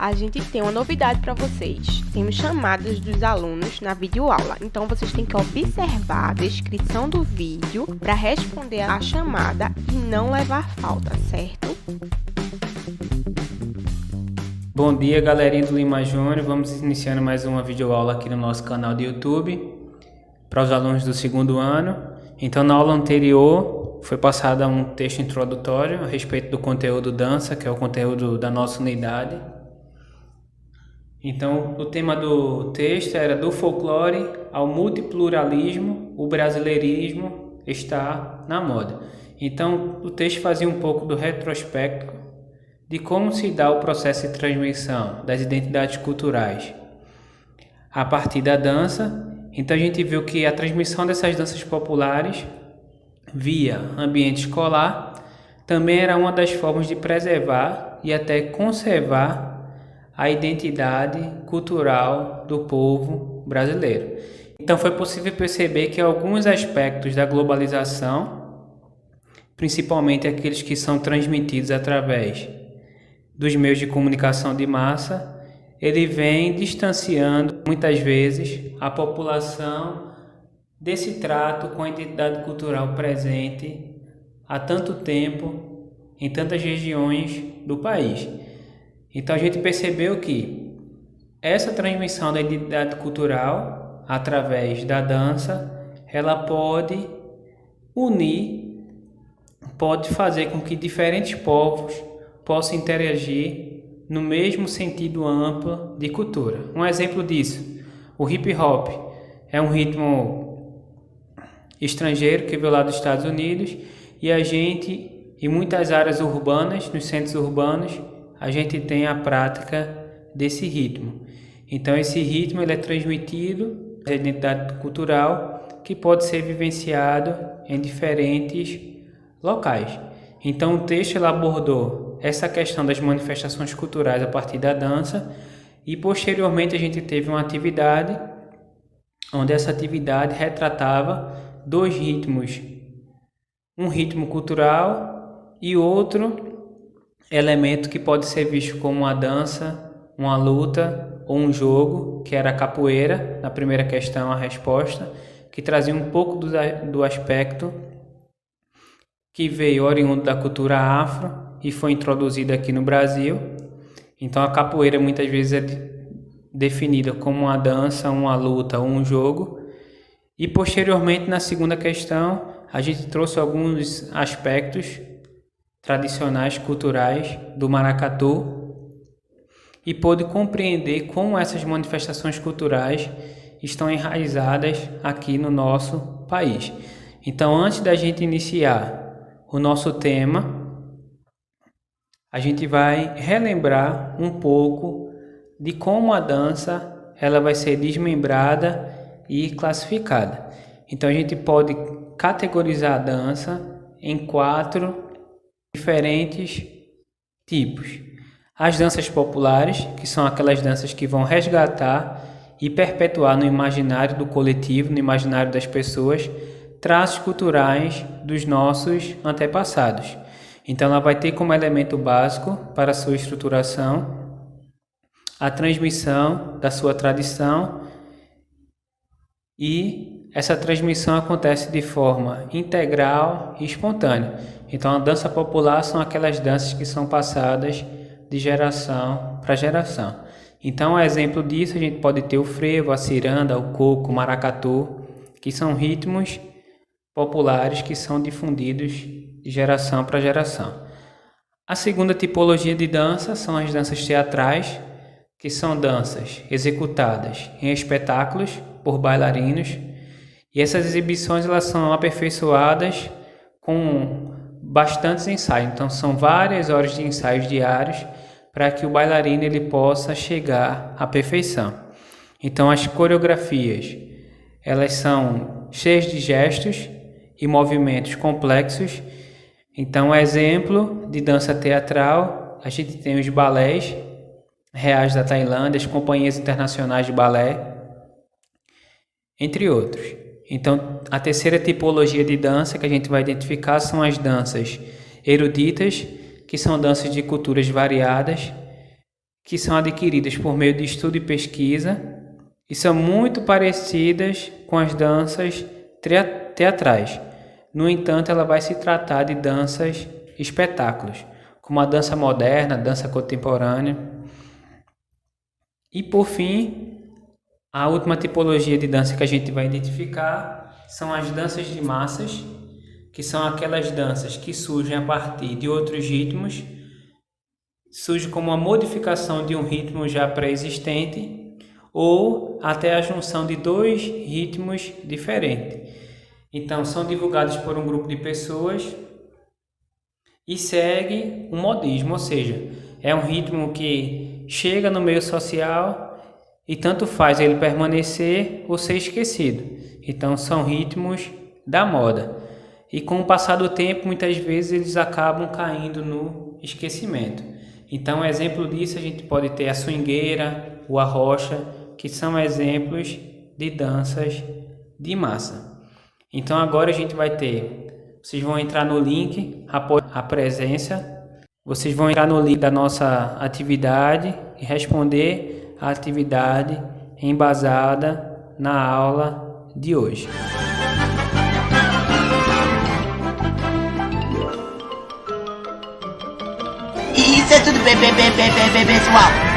A gente tem uma novidade para vocês. Temos chamadas dos alunos na videoaula. Então, vocês têm que observar a descrição do vídeo para responder a chamada e não levar falta, certo? Bom dia, galerinha do Lima Júnior. Vamos iniciando mais uma videoaula aqui no nosso canal do YouTube para os alunos do segundo ano. Então, na aula anterior foi passado um texto introdutório a respeito do conteúdo dança, que é o conteúdo da nossa unidade. Então, o tema do texto era: do folclore ao multipluralismo, o brasileirismo está na moda. Então, o texto fazia um pouco do retrospecto de como se dá o processo de transmissão das identidades culturais a partir da dança. Então, a gente viu que a transmissão dessas danças populares via ambiente escolar também era uma das formas de preservar e até conservar a identidade cultural do povo brasileiro. Então foi possível perceber que alguns aspectos da globalização, principalmente aqueles que são transmitidos através dos meios de comunicação de massa, ele vem distanciando muitas vezes a população desse trato com a identidade cultural presente há tanto tempo em tantas regiões do país. Então a gente percebeu que essa transmissão da identidade cultural através da dança, ela pode unir, pode fazer com que diferentes povos possam interagir no mesmo sentido amplo de cultura. Um exemplo disso, o hip hop é um ritmo estrangeiro que veio lá dos Estados Unidos e a gente, em muitas áreas urbanas, nos centros urbanos, a gente tem a prática desse ritmo. Então esse ritmo ele é transmitido da identidade cultural que pode ser vivenciado em diferentes locais. Então o texto ele abordou essa questão das manifestações culturais a partir da dança e posteriormente a gente teve uma atividade onde essa atividade retratava dois ritmos, um ritmo cultural e outro elemento que pode ser visto como uma dança, uma luta ou um jogo, que era a capoeira, na primeira questão a resposta, que trazia um pouco do aspecto que veio oriundo da cultura afro e foi introduzido aqui no Brasil. Então a capoeira muitas vezes é definida como uma dança, uma luta ou um jogo. E posteriormente na segunda questão a gente trouxe alguns aspectos tradicionais culturais do maracatu e pôde compreender como essas manifestações culturais estão enraizadas aqui no nosso país. Então, antes da gente iniciar o nosso tema, a gente vai relembrar um pouco de como a dança ela vai ser desmembrada e classificada. Então, a gente pode categorizar a dança em 4 diferentes tipos. As danças populares, que são aquelas danças que vão resgatar e perpetuar no imaginário do coletivo, no imaginário das pessoas, traços culturais dos nossos antepassados. Então ela vai ter como elemento básico para sua estruturação a transmissão da sua tradição, e essa transmissão acontece de forma integral e espontânea. Então a dança popular são aquelas danças que são passadas de geração para geração. Então, a exemplo disso, a gente pode ter o frevo, a ciranda, o coco, o maracatu, que são ritmos populares que são difundidos de geração para geração. A segunda tipologia de dança são as danças teatrais, que são danças executadas em espetáculos por bailarinos, e essas exibições elas são aperfeiçoadas com bastantes ensaios. Então são várias horas de ensaios diários para que o bailarino ele possa chegar à perfeição. Então as coreografias elas são cheias de gestos e movimentos complexos. Então, exemplo de dança teatral, a gente tem os balés reais da Tailândia, as companhias internacionais de balé. entre outros. Então, a terceira tipologia de dança que a gente vai identificar são as danças eruditas, que são danças de culturas variadas, que são adquiridas por meio de estudo e pesquisa, e são muito parecidas com as danças teatrais. No entanto, ela vai se tratar de danças espetáculos, como a dança moderna, a dança contemporânea. E por fim, a última tipologia de dança que a gente vai identificar são as danças de massas, que são aquelas danças que surgem a partir de outros ritmos, surge como uma modificação de um ritmo já pré-existente ou até a junção de dois ritmos diferentes. Então, são divulgados por um grupo de pessoas e segue um modismo, ou seja, é um ritmo que chega no meio social e tanto faz ele permanecer ou ser esquecido. Então, são ritmos da moda. E com o passar do tempo, muitas vezes eles acabam caindo no esquecimento. Então, exemplo disso, a gente pode ter a swingueira, o arrocha, que são exemplos de danças de massa. Então, agora a gente vai ter, vocês vão entrar no link, após a presença, vocês vão entrar no link da nossa atividade e responder a atividade embasada na aula de hoje. Isso é tudo bem, pessoal.